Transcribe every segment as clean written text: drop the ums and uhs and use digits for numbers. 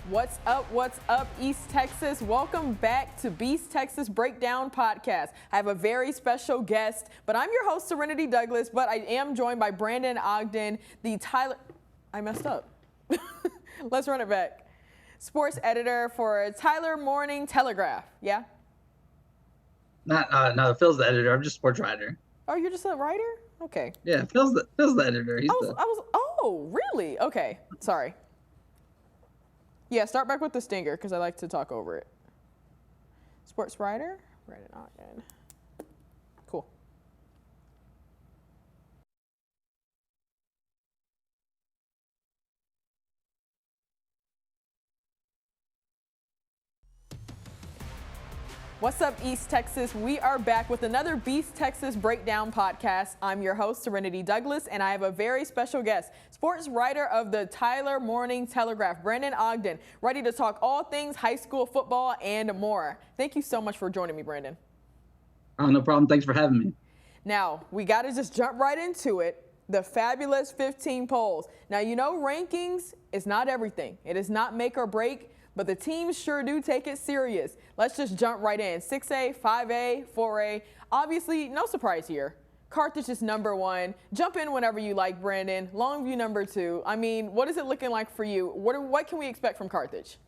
What's up, East Texas? Welcome back to Beast Texas Breakdown Podcast. I have a very special guest, but I'm your host, Serenity Douglas, but I am joined by Brandon Ogden, I messed up. Let's run it back. Sports editor for Tyler Morning Telegraph, yeah? No, Phil's the editor. I'm just sports writer. Oh, you're just a writer? Okay. Yeah, Phil's the editor. Oh, really? Okay, sorry. Yeah, start back with the stinger because I like to talk over it. Sports writer, Brandon Ogden. Cool. What's up, East Texas? We are back with another Beast Texas Breakdown Podcast. I'm your host, Serenity Douglas, and I have a very special guest, sports writer of the Tyler Morning Telegraph, Brandon Ogden, ready to talk all things high school football and more. Thank you so much for joining me, Brandon. Oh, no problem. Thanks for having me. Now, we got to just jump right into it. The fabulous 15 polls. Now, you know, rankings is not everything. It is not make or break, but the teams sure do take it serious. Let's just jump right in. 6A, 5A, 4A. Obviously, no surprise here. Carthage is number one. Jump in whenever you like, Brandon. Longview number two. I mean, what is it looking like for you? What can we expect from Carthage?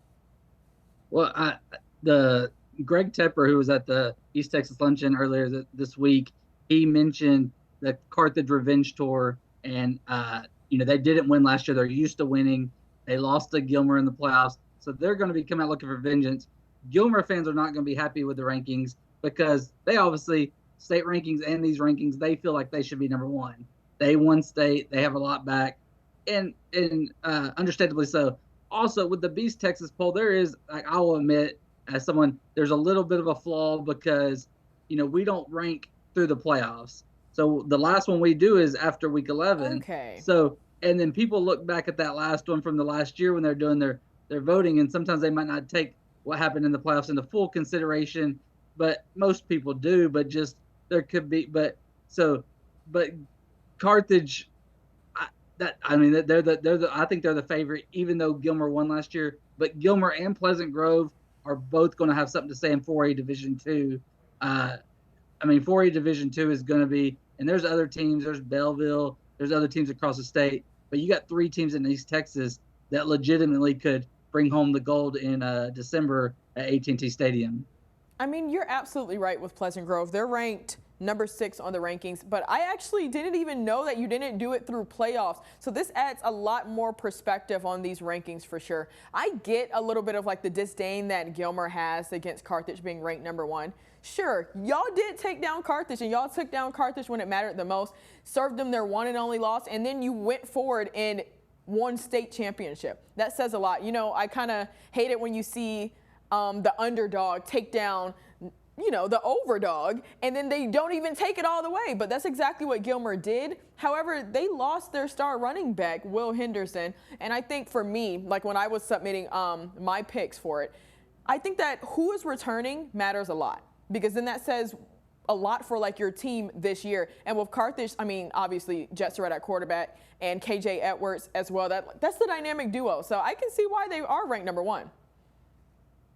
Well, the Greg Tepper, who was at the East Texas Luncheon earlier this week, he mentioned the Carthage Revenge Tour, and they didn't win last year. They're used to winning. They lost to Gilmer in the playoffs. So they're going to be coming out looking for vengeance. Gilmer fans are not going to be happy with the rankings because they obviously, state rankings and these rankings, they feel like they should be number one. They won state. They have a lot back, and understandably so. Also, with the Beast Texas poll, there is, I will admit, as someone, there's a little bit of a flaw because, we don't rank through the playoffs. So the last one we do is after week 11. Okay. So, and then people look back at that last one from the last year when they're doing their voting, and sometimes they might not take what happened in the playoffs into full consideration, but most people do. But just there could be, but Carthage, they're the I think they're the favorite, even though Gilmer won last year. But Gilmer and Pleasant Grove are both going to have something to say in 4A Division II. 4A Division II is going to be, and there's other teams. There's Belleville. There's other teams across the state, but you got three teams in East Texas that legitimately could bring home the gold in December at AT&T Stadium. I mean, you're absolutely right with Pleasant Grove. They're ranked number 6 on the rankings, but I actually didn't even know that you didn't do it through playoffs. So this adds a lot more perspective on these rankings for sure. I get a little bit of like the disdain that Gilmer has against Carthage being ranked number 1. Sure, y'all did take down Carthage, and y'all took down Carthage when it mattered the most, served them their one and only loss, and then you went forward and won state championship. That says a lot. I kind of hate it when you see the underdog take down, the overdog, and then they don't even take it all the way. But that's exactly what Gilmer did. However, they lost their star running back, Will Henderson. And I think for me, like when I was submitting my picks for it, I think that who is returning matters a lot, because then that says a lot for like your team this year. And with Carthage, I mean, obviously Jet Surratt at quarterback and KJ Edwards as well. That's the dynamic duo. So I can see why they are ranked number 1.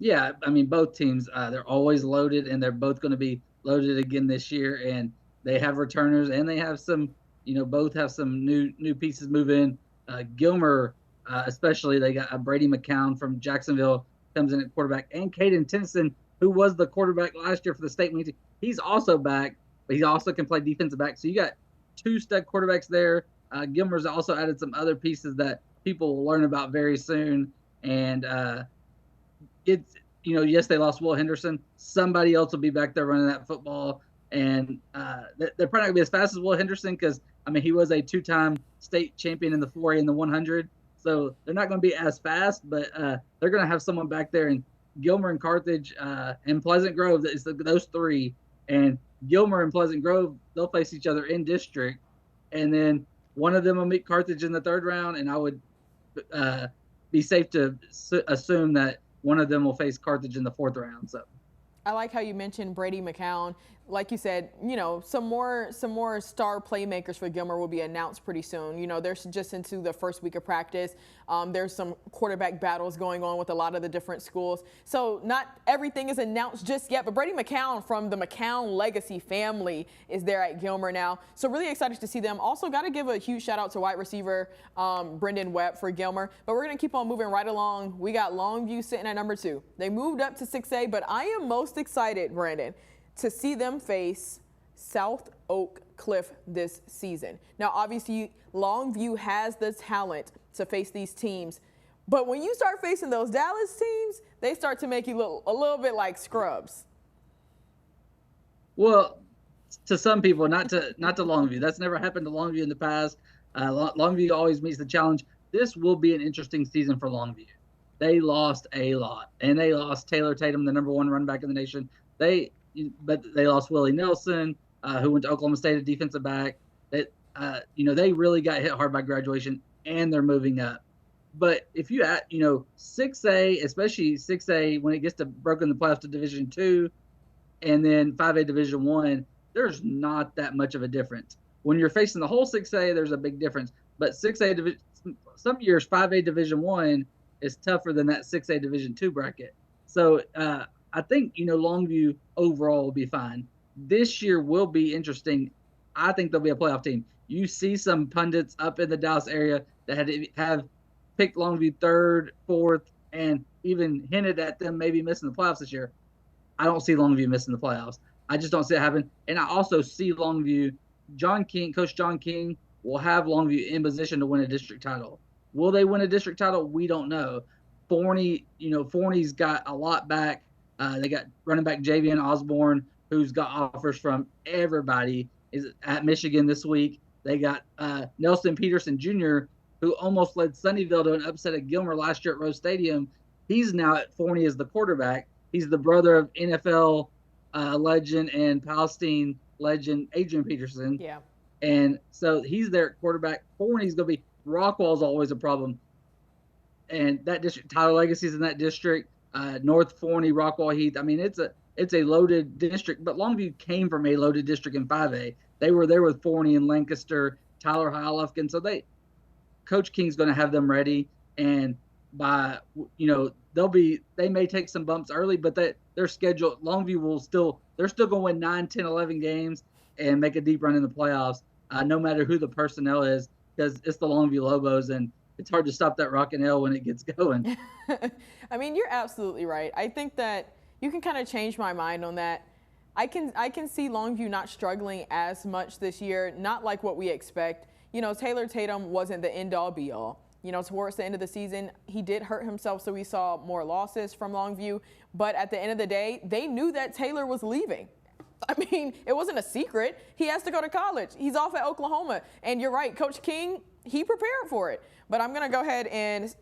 Yeah, I mean, both teams, they're always loaded, and they're both going to be loaded again this year. And they have returners, and they have some, both have some new pieces move in. Gilmer, especially, they got Brady McCown from Jacksonville comes in at quarterback, and Caden Tennyson, who was the quarterback last year for the state team. He's also back, but he also can play defensive back. So you got 2 stud quarterbacks there. Gilmer's also added some other pieces that people will learn about very soon. And it's, yes, they lost Will Henderson. Somebody else will be back there running that football. And they're probably not going to be as fast as Will Henderson because, he was a 2-time state champion in the 4A and the 100. So they're not going to be as fast, but they're going to have someone back there. And Gilmer and Carthage and Pleasant Grove, it's those 3. And Gilmer and Pleasant Grove, they'll face each other in district. And then one of them will meet Carthage in the 3rd round, and I would be safe to assume that one of them will face Carthage in the 4th round. So I like how you mentioned Brady McCown. like you said, some more star playmakers for Gilmer will be announced pretty soon. They're just into the first week of practice. There's some quarterback battles going on with a lot of the different schools. So not everything is announced just yet, but Brady McCown from the McCown legacy family is there at Gilmer now. So really excited to see them. Also got to give a huge shout out to wide receiver Brendan Webb for Gilmer. But we're going to keep on moving right along. We got Longview sitting at number 2. They moved up to 6A, but I am most excited, Brandon, to see them face South Oak Cliff this season. Now, obviously, Longview has the talent to face these teams, but when you start facing those Dallas teams, they start to make you look a little bit like scrubs. Well, to some people, not to Longview. That's never happened to Longview in the past. Longview always meets the challenge. This will be an interesting season for Longview. They lost a lot, and they lost Taylor Tatum, the number 1 running back in the nation. But they lost Willie Nelson, who went to Oklahoma State, a defensive back. They really got hit hard by graduation, and they're moving up. But if you 6A, especially 6A, when it gets to broken the playoffs to Division II, and then 5A Division I, there's not that much of a difference. When you're facing the whole 6A, there's a big difference. But 6A some years 5A Division I is tougher than that 6A Division II bracket. So I think, Longview overall will be fine. This year will be interesting. I think they'll be a playoff team. You see some pundits up in the Dallas area that have picked Longview 3rd, 4th, and even hinted at them maybe missing the playoffs this year. I don't see Longview missing the playoffs. I just don't see it happen. And I also see Longview, Coach John King will have Longview in position to win a district title. Will they win a district title? We don't know. Forney's got a lot back. They got running back Javian Osborne, who's got offers from everybody, is at Michigan this week. They got Nelson Peterson Jr., who almost led Sunnyvale to an upset at Gilmer last year at Rose Stadium. He's now at Forney as the quarterback. He's the brother of NFL legend and Palestine legend Adrian Peterson. Yeah. And so he's their quarterback. Forney's going to be – Rockwall's always a problem. And that district, Tyler Legacy's in that district, North Forney, Rockwall, Heath. I mean, it's a loaded district, but Longview came from a loaded district in 5A. They were there with Forney and Lancaster, Tyler Highlufkin. So Coach King's going to have them ready. And they may take some bumps early, but their schedule, Longview they're still going to win 9, 10, 11 games and make a deep run in the playoffs, no matter who the personnel is, because it's the Longview Lobos, and it's hard to stop that rockin' L when it gets going. I mean, you're absolutely right. I think that you can kind of change my mind on that. I can see Longview not struggling as much this year, not like what we expect. Taylor Tatum wasn't the end-all be-all. Towards the end of the season, he did hurt himself, so we saw more losses from Longview. But at the end of the day, they knew that Taylor was leaving. I mean, it wasn't a secret. He has to go to college. He's off at Oklahoma. And you're right, Coach King, he prepared for it. But I'm going to go ahead and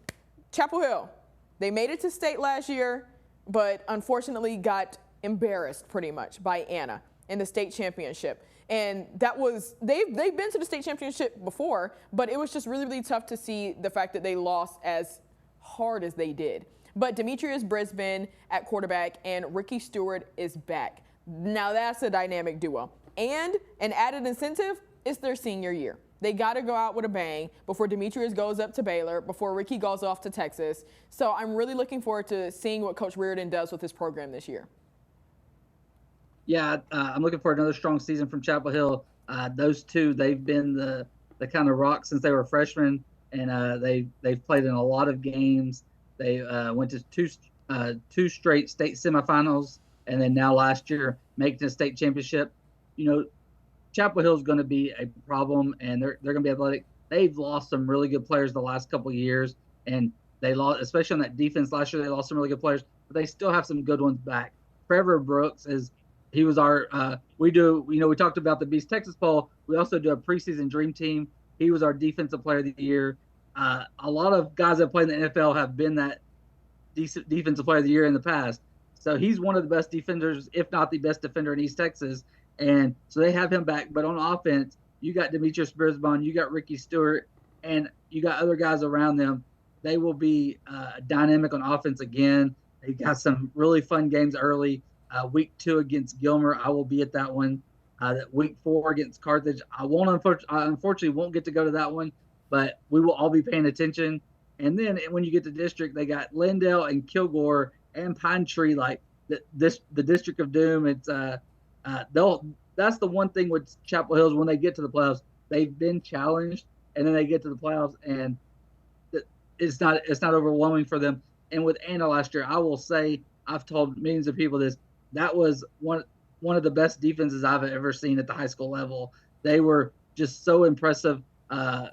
Chapel Hill. They made it to state last year, but unfortunately got embarrassed pretty much by Anna in the state championship. And that was, they've been to the state championship before, but it was just really, really tough to see the fact that they lost as hard as they did. But Demetrius Brisbane at quarterback and Ricky Stewart is back. Now that's a dynamic duo. And an added incentive is their senior year. They got to go out with a bang before Demetrius goes up to Baylor, before Ricky goes off to Texas. So I'm really looking forward to seeing what Coach Reardon does with his program this year. Yeah, I'm looking for another strong season from Chapel Hill. Those two, they've been the kind of rock since they were freshmen, and they've played in a lot of games. They went to two straight state semifinals, and then now last year making the state championship. Chapel Hill is going to be a problem, and they're going to be athletic. They've lost some really good players the last couple of years, and they lost, especially on that defense last year. They lost some really good players, but they still have some good ones back. Trevor Brooks he was our we talked about the Beast Texas poll. We also do a preseason dream team. He was our defensive player of the year. A lot of guys that play in the NFL have been that defensive player of the year in the past. So he's one of the best defenders, if not the best defender in East Texas. And so they have him back. But on offense, you got Demetrius Brisbane, you got Ricky Stewart, and you got other guys around them. They will be dynamic on offense again. They got some really fun games early. Week 2 against Gilmer, I will be at that one. That week 4 against Carthage, I unfortunately won't get to go to that one, but we will all be paying attention. And then when you get to district, they got Lindale and Kilgore and Pine Tree, like the District of Doom. It's they'll that's the one thing with Chapel Hills when they get to the playoffs, they've been challenged, and then they get to the playoffs and it's not overwhelming for them. And with Anna last year, I will say I've told millions of people this. That was one of the best defenses I've ever seen at the high school level. They were just so impressive, the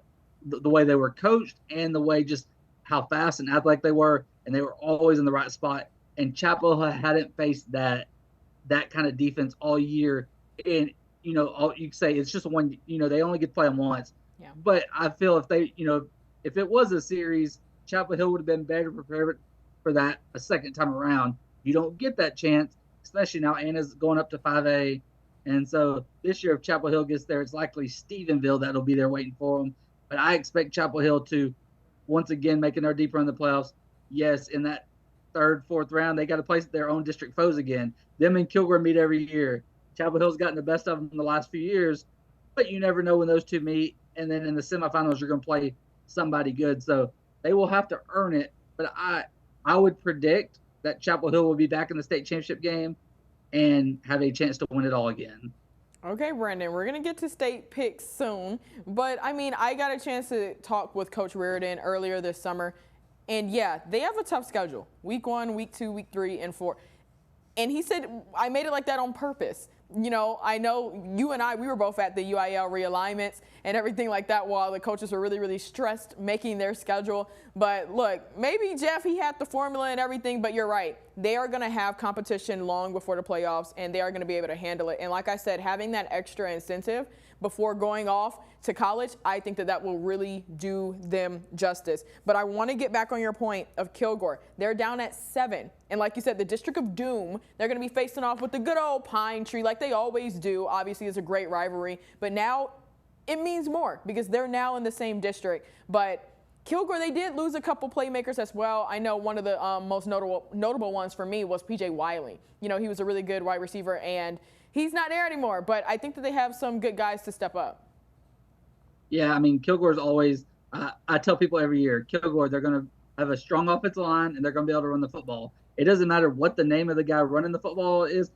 way they were coached and the way just how fast and athletic they were, and they were always in the right spot. And Chapel hadn't faced that kind of defense all year. And you say it's just one. They only get to play them once. Yeah. But I feel if it was a series, Chapel Hill would have been better prepared for that a second time around. You don't get that chance, especially now Anna's going up to 5A. And so this year, if Chapel Hill gets there, it's likely Stephenville that'll be there waiting for them. But I expect Chapel Hill to, once again, making their deep run in the playoffs. Yes, in that third, fourth round, they got to play their own district foes again. Them and Kilgore meet every year. Chapel Hill's gotten the best of them in the last few years, but you never know when those two meet. And then in the semifinals, you're going to play somebody good. So they will have to earn it. But I would predict that Chapel Hill will be back in the state championship game and have a chance to win it all again. Okay, Brandon, we're going to get to state picks soon. But, I got a chance to talk with Coach Reardon earlier this summer. And, yeah, they have a tough schedule. Week 1, week 2, week 3, and 4. And he said, I made it like that on purpose. I know you and we were both at the UIL realignments and everything like that while the coaches were really, really stressed making their schedule. But look, maybe Jeff, he had the formula and everything, but you're right. They are going to have competition long before the playoffs, and they are going to be able to handle it. And like I said, having that extra incentive before going off to college, I think that will really do them justice. But I want to get back on your point of Kilgore. They're down at 7. And like you said, the District of Doom, they're going to be facing off with the good old Pine Tree like they always do. Obviously, it's a great rivalry. But now it means more because they're now in the same district. But Kilgore, they did lose a couple playmakers as well. I know one of the most notable ones for me was P.J. Wiley. He was a really good wide receiver, and he's not there anymore. But I think that they have some good guys to step up. Yeah, Kilgore's always I tell people every year, Kilgore, they're going to have a strong offensive line, and they're going to be able to run the football. It doesn't matter what the name of the guy running the football is.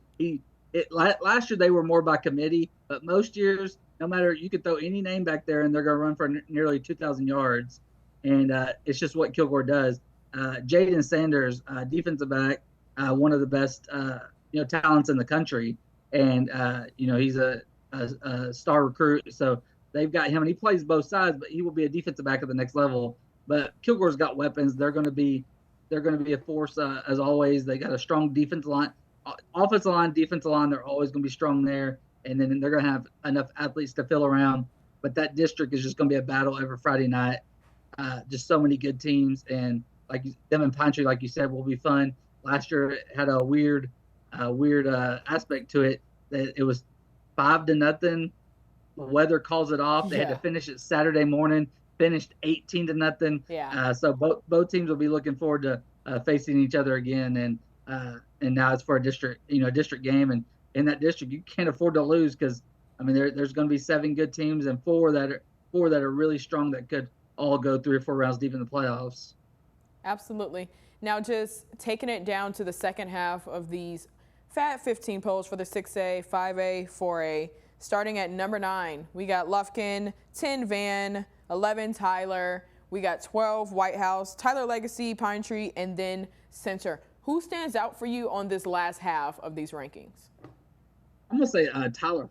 Last year, they were more by committee, but most years, no matter, you could throw any name back there, and they're going to run for nearly 2,000 yards. And it's just what Kilgore does. Jaden Sanders, defensive back, one of the best talents in the country, and he's a star recruit. So they've got him, and he plays both sides, but he will be a defensive back at the next level. But Kilgore's got weapons. They're going to be a force as always. They got a strong defensive line, offensive line, defensive line. They're always going to be strong there, and then they're going to have enough athletes to fill around. But that district is just going to be a battle every Friday night. Just so many good teams, and like them and Pine Tree, like you said, will be fun. Last year it had a weird aspect to it. That it was 5-0. The weather calls it off. They had to finish it Saturday morning. Finished 18-0. Yeah. So both teams will be looking forward to facing each other again, and now it's for a district game, and in that district you can't afford to lose because there's going to be 7 good teams and four that are really strong that could all go 3 or 4 rounds deep in the playoffs. Absolutely. Now just taking it down to the second half of these Fat 15 polls for the 6A, 5A, 4A. Starting at number 9, we got Lufkin, 10 Van, 11 Tyler, we got 12 White House, Tyler Legacy, Pine Tree, and then Center. Who stands out for you on this last half of these rankings? I'm gonna say Tyler,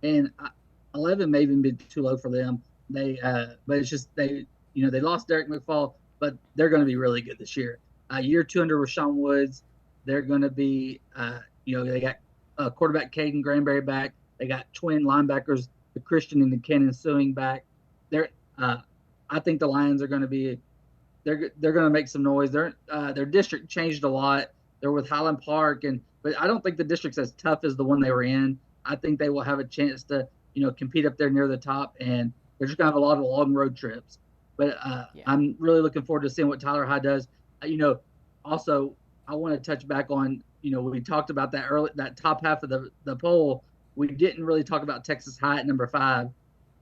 and 11 may even be too low for them. But it's just they lost Derek McFall, but they're going to be really good this year. Year 2 under Rashawn Woods, they're going to be they got quarterback Caden Granberry back. They got twin linebackers, the Christian and the Cannon Sewing back. I think the Lions are going to be they're going to make some noise. Their district changed a lot. They're with Highland Park, but I don't think the district's as tough as the one they were in. I think they will have a chance to compete up there near the top, and they're just going to have a lot of long road trips. But I'm really looking forward to seeing what Tyler High does. Also, I want to touch back on we talked about that top half of the poll. We didn't really talk about Texas High at number 5.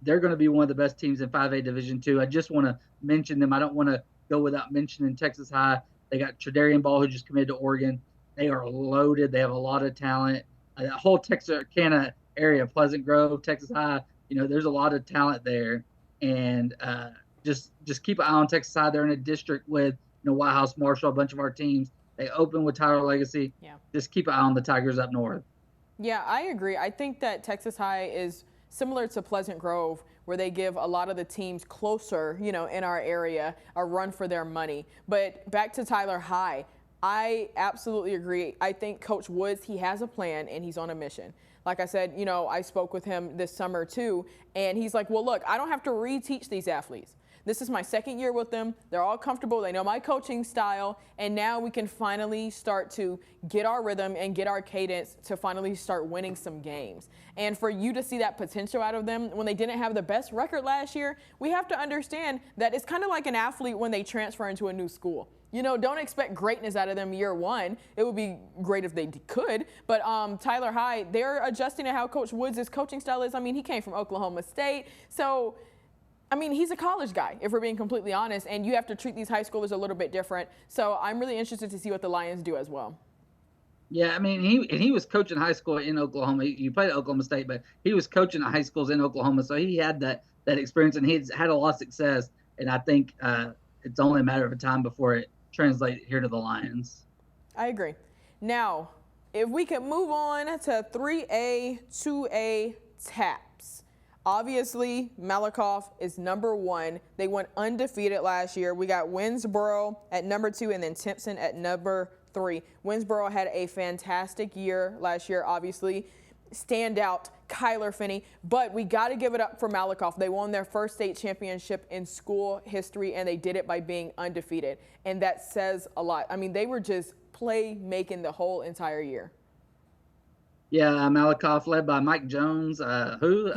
They're going to be one of the best teams in 5A Division II. I just want to mention them. I don't want to go without mentioning Texas High. They got Tredarian Ball, who just committed to Oregon. They are loaded. They have a lot of talent. That whole Texarkana area, Pleasant Grove, Texas High, there's a lot of talent there. And just keep an eye on Texas High. They're in a district with White House, Marshall, a bunch of our teams. They open with Tyler Legacy. Yeah. Just keep an eye on the Tigers up north. Yeah, I agree. I think that Texas High is similar to Pleasant Grove, where they give a lot of the teams closer, in our area, a run for their money. But back to Tyler High, I absolutely agree. I think Coach Woods, he has a plan and he's on a mission. Like I said, I spoke with him this summer too, and he's like, well, look, I don't have to reteach these athletes. This is my second year with them. They're all comfortable. They know my coaching style. And now we can finally start to get our rhythm and get our cadence to finally start winning some games. And for you to see that potential out of them when they didn't have the best record last year, we have to understand that it's kind of like an athlete when they transfer into a new school. Don't expect greatness out of them year one. It would be great if they could. But Tyler High, they're adjusting to how Coach Woods' coaching style is. I mean, he came from Oklahoma State. So he's a college guy, if we're being completely honest, and you have to treat these high schoolers a little bit different. So I'm really interested to see what the Lions do as well. Yeah, he was coaching high school in Oklahoma. You played at Oklahoma State, but he was coaching at high schools in Oklahoma, so he had that experience, and he's had a lot of success. And I think it's only a matter of time before it translates here to the Lions. I agree. Now, if we could move on to 3A, 2A TAPS. Obviously, Malakoff is number 1. They went undefeated last year. We got Winsboro at number 2 and then Timpson at number 3. Winsboro had a fantastic year last year, obviously. Standout Kyler Finney, but we got to give it up for Malakoff. They won their first state championship in school history, and they did it by being undefeated, and that says a lot. They were just making the whole entire year. Yeah, Malakoff led by Mike Jones, who?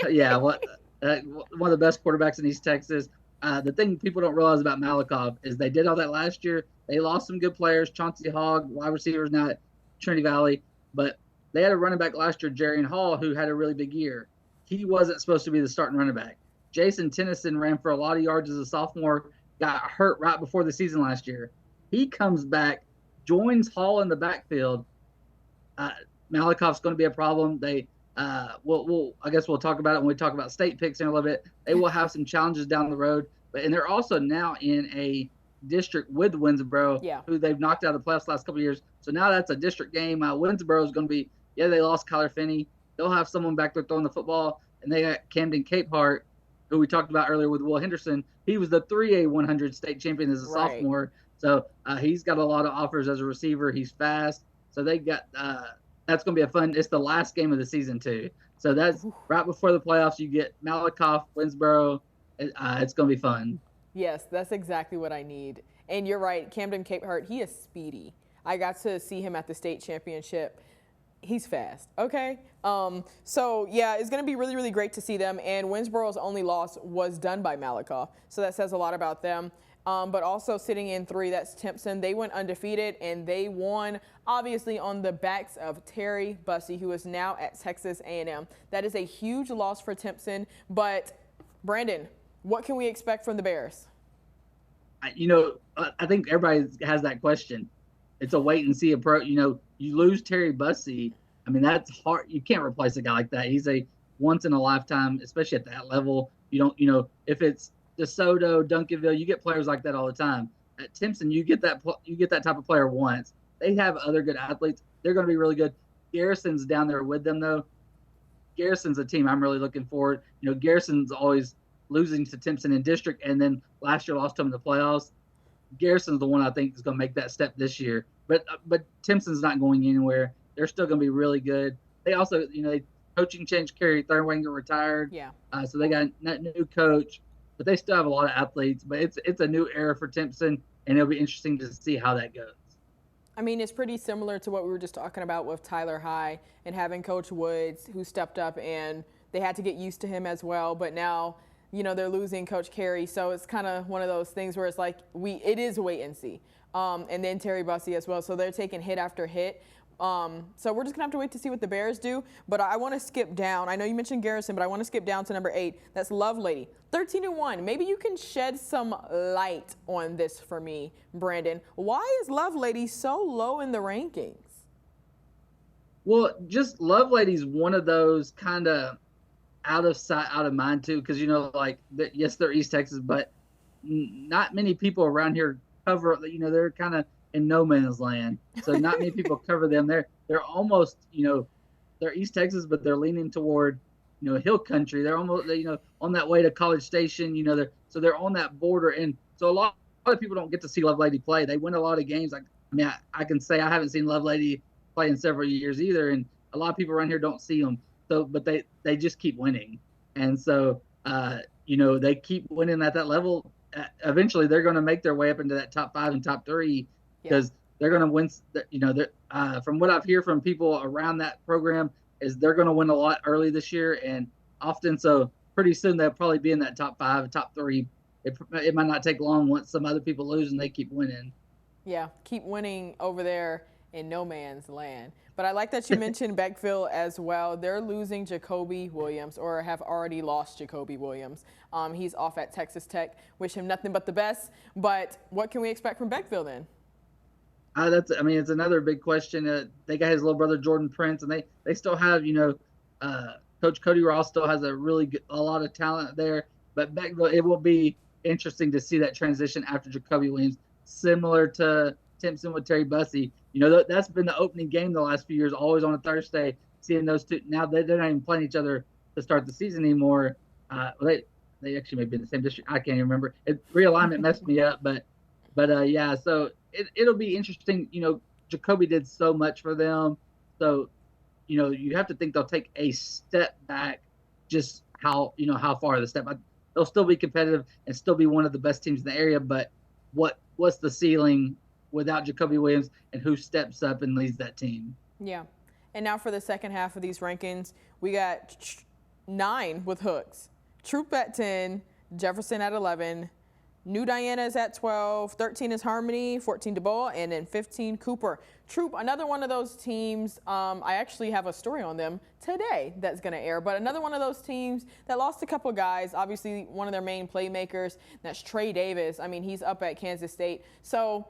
Yeah, one of the best quarterbacks in East Texas. The thing people don't realize about Malakoff is they did all that last year. They lost some good players, Chauncey Hogg, wide receivers now at Trinity Valley, but they had a running back last year, Jarian Hall, who had a really big year. He wasn't supposed to be the starting running back. Jason Tennyson ran for a lot of yards as a sophomore, got hurt right before the season last year. He comes back, joins Hall in the backfield. Malakoff's going to be a problem. I guess we'll talk about it when we talk about state picks in a little bit. They will have some challenges down the road, and they're also now in a district with Winsboro, who they've knocked out of the playoffs the last couple of years. So now that's a district game. Winsboro is going to be, they lost Kyler Finney. They'll have someone back there throwing the football, and they got Camden Capehart, who we talked about earlier with Will Henderson. He was the 3A 100 state champion as a sophomore. So he's got a lot of offers as a receiver. He's fast. So they got that's going to be a fun. It's the last game of the season too. So that's right before the playoffs. You get Malakoff, Winsboro. It's going to be fun. Yes, that's exactly what I need. And you're right, Camden Capehart, he is speedy. I got to see him at the state championship. He's fast, okay? So, yeah, it's going to be really, really great to see them. And Winsboro's only loss was done by Malakoff, so that says a lot about them. But also sitting in 3, that's Timpson. They went undefeated, and they won, obviously, on the backs of Terry Bussey, who is now at Texas A&M. That is a huge loss for Timpson. But, Brandon, what can we expect from the Bears? I think everybody has that question. It's a wait and see approach. You lose Terry Bussey. That's hard. You can't replace a guy like that. He's a once in a lifetime, especially at that level. You don't, if it's DeSoto, Duncanville, you get players like that all the time. At Timpson, you get that type of player once. They have other good athletes. They're going to be really good. Garrison's down there with them, though. Garrison's a team I'm really looking forward. Garrison's always losing to Timpson in district, and then last year lost to them in the playoffs. Garrison's the one I think is going to make that step this year. But Timpson's not going anywhere. They're still going to be really good. They also, coaching change. Kerry Thurwanger retired. Yeah. So they got a new coach, but they still have a lot of athletes. But it's a new era for Timpson, and it'll be interesting to see how that goes. It's pretty similar to what we were just talking about with Tyler High and having Coach Woods, who stepped up, and they had to get used to him as well. But now they're losing Coach Carey, so it's kind of one of those things where it's like it is wait and see. And then Terry Bussey as well, so they're taking hit after hit. So we're just gonna have to wait to see what the Bears do. But I want to skip down. I know you mentioned Garrison, but I want to skip down to number 8. That's Lovelady, 13-1. Maybe you can shed some light on this for me, Brandon. Why is Lovelady so low in the rankings? Well, just Lovelady's one of those kind of out of sight, out of mind too, because yes, they're East Texas, but not many people around here cover. They're kind of in no man's land, so not many people cover them. They're almost they're East Texas, but they're leaning toward hill country. They're almost on that way to College Station. They're on that border, and so a lot of people don't get to see Lovelady play. They win a lot of games. I can say I haven't seen Lovelady play in several years either, and a lot of people around here don't see them. So, but they just keep winning, and so they keep winning at that level. Eventually, they're going to make their way up into that top 5 and top 3 because they're going to win. From what I've heard from people around that program, is they're going to win a lot early this year, and often so pretty soon they'll probably be in that top 5, top 3. It might not take long once some other people lose and they keep winning. Yeah, keep winning over there in no man's land. But I like that you mentioned Beckville as well. They're losing Jacoby Williams, or have already lost Jacoby Williams. He's off at Texas Tech. Wish him nothing but the best. But what can we expect from Beckville then? It's another big question. They got his little brother Jordan Prince, and they still have Coach Cody Ross still has a lot of talent there. But Beckville, it will be interesting to see that transition after Jacoby Williams, similar to Timpson with Terry Bussey. That's been the opening game the last few years, always on a Thursday, seeing those two. Now they're not even playing each other to start the season anymore. They actually may be in the same district. I can't even remember. Realignment messed me up, but yeah. So it'll be interesting. Jacoby did so much for them, so you have to think they'll take a step back. Just how far the step. They'll still be competitive and still be one of the best teams in the area, but what's the ceiling without Jacoby Williams, and who steps up and leads that team? Yeah. And now for the second half of these rankings, we got 9 with hooks. Troop at 10, Jefferson at 11, New Diana is at 12, 13 is Harmony, 14 DeBoa, and then 15 Cooper. Troop, another one of those teams, I actually have a story on them today that's going to air, but another one of those teams that lost a couple guys, obviously one of their main playmakers, that's Trey Davis. He's up at Kansas State. So,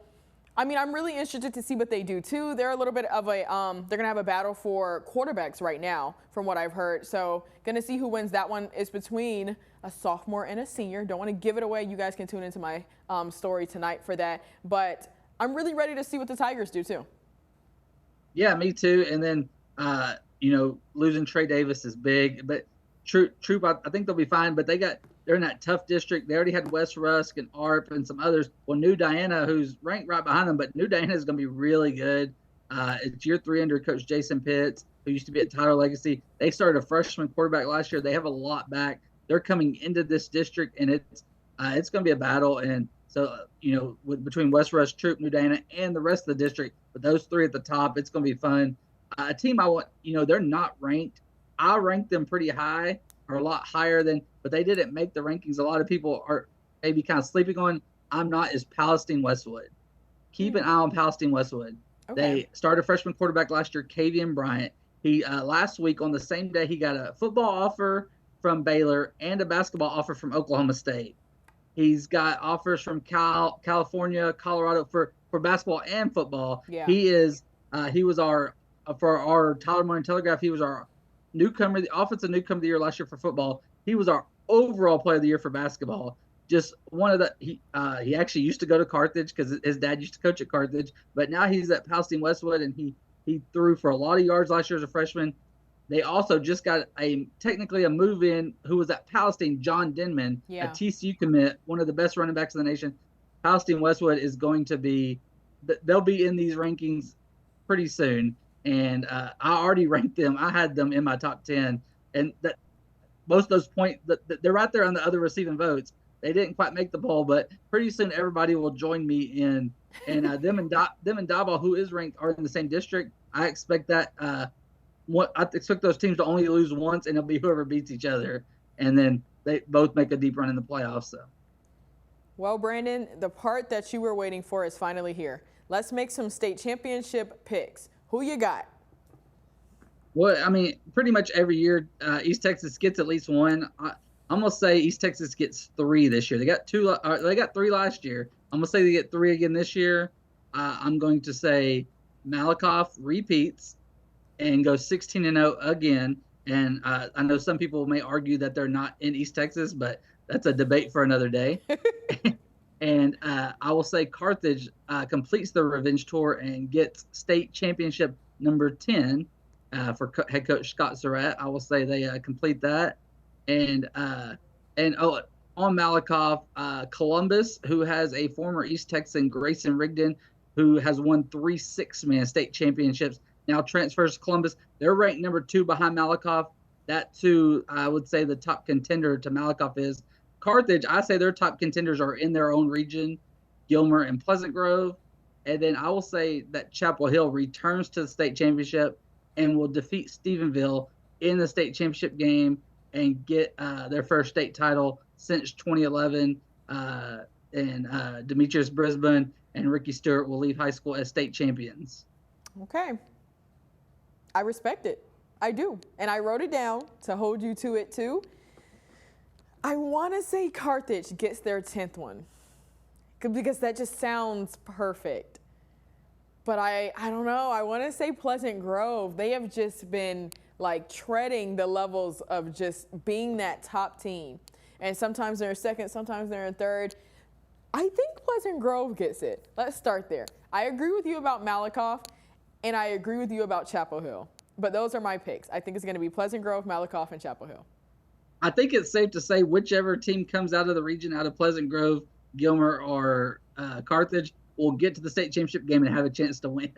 I'm really interested to see what they do too. They're a little bit of a, they're gonna have a battle for quarterbacks right now, from what I've heard. So gonna see who wins that one. Is between a sophomore and a senior. Don't want to give it away. You guys can tune into my story tonight for that. But I'm really ready to see what the Tigers do too. Yeah, me too. And then, losing Trey Davis is big, but Troop, I think they'll be fine. But they're in that tough district. They already had West Rusk and ARP and some others. Well, New Diana, who's ranked right behind them, but New Diana is going to be really good. It's year 3 under Coach Jason Pitts, who used to be at Tyler Legacy. They started a freshman quarterback last year. They have a lot back. They're coming into this district, and it's going to be a battle. And so, between West Rusk, Troop, New Diana, and the rest of the district, with those 3 at the top, it's going to be fun. A team I want, they're not ranked. I rank them pretty high, or a lot higher than, but they didn't make the rankings. A lot of people are maybe kind of sleeping on. I'm not, is Palestine Westwood. Keep an eye on Palestine Westwood. Okay. They started a freshman quarterback last year, Kavian Bryant. He last week on the same day he got a football offer from Baylor and a basketball offer from Oklahoma State. He's got offers from California, Colorado for basketball and football. Yeah. He was our for our Tyler Morning Telegraph. He was our newcomer, the offensive newcomer of the year last year for football. He was our overall player of the year for basketball. Just one of the he actually used to go to Carthage because his dad used to coach at Carthage, but now he's at Palestine Westwood, and he threw for a lot of yards last year as a freshman. They also just got technically a move in who was at Palestine, John Denman, a TCU commit, one of the best running backs in the nation. Palestine Westwood is going to be, they'll be in these rankings pretty soon. And I already ranked them. I had them in my top 10. And that most of those points, they're right there on the other receiving votes. They didn't quite make the poll, but pretty soon everybody will join me in. And them and Diboll, who is ranked, are in the same district. I expect that. I expect those teams to only lose once, and it'll be whoever beats each other. And then they both make a deep run in the playoffs. So. Well, Brandon, the part that you were waiting for is finally here. Let's make some state championship picks. Who you got? Well, I mean, pretty much every year, East Texas gets at least one. I'm gonna say East Texas gets 3 this year. They got 2. They got 3 last year. I'm gonna say they get 3 again this year. I'm going to say Malakoff repeats and goes 16-0 again. And I know some people may argue that they're not in East Texas, but that's a debate for another day. And I will say Carthage completes the revenge tour and gets state championship number 10 for head coach Scott Surratt. I will say they complete that. And on Malakoff, Columbus, who has a former East Texan, Grayson Rigdon, who has won 3 6-man state championships, now transfers to Columbus. They're ranked number 2 behind Malakoff. That, too, I would say the top contender to Malakoff is Carthage. I say their top contenders are in their own region, Gilmer and Pleasant Grove. And then I will say that Chapel Hill returns to the state championship and will defeat Stephenville in the state championship game and get their first state title since 2011. And Demetrius Brisbane and Ricky Stewart will leave high school as state champions. Okay. I respect it. I do. And I wrote it down to hold you to it, too. I want to say Carthage gets their 10th one because that just sounds perfect. But I don't know. I want to say Pleasant Grove. They have just been like treading the levels of just being that top team. And sometimes they're second, sometimes they're in third. I think Pleasant Grove gets it. Let's start there. I agree with you about Malakoff, and I agree with you about Chapel Hill. But those are my picks. I think it's going to be Pleasant Grove, Malakoff, and Chapel Hill. I think it's safe to say whichever team comes out of the region, out of Pleasant Grove, Gilmer, or Carthage, will get to the state championship game and have a chance to win.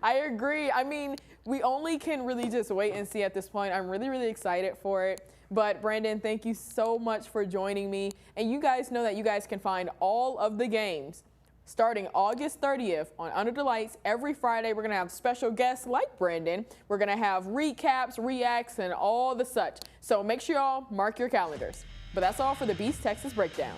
I agree. I mean, we only can really just wait and see at this point. I'm really, really excited for it. But Brandon, thank you so much for joining me. And you guys know that you guys can find all of the games starting August 30th on Under the Lights. Every Friday, we're going to have special guests like Brandon. We're going to have recaps, reacts, and all the such. So make sure y'all mark your calendars. But that's all for the Beast Texas Breakdown.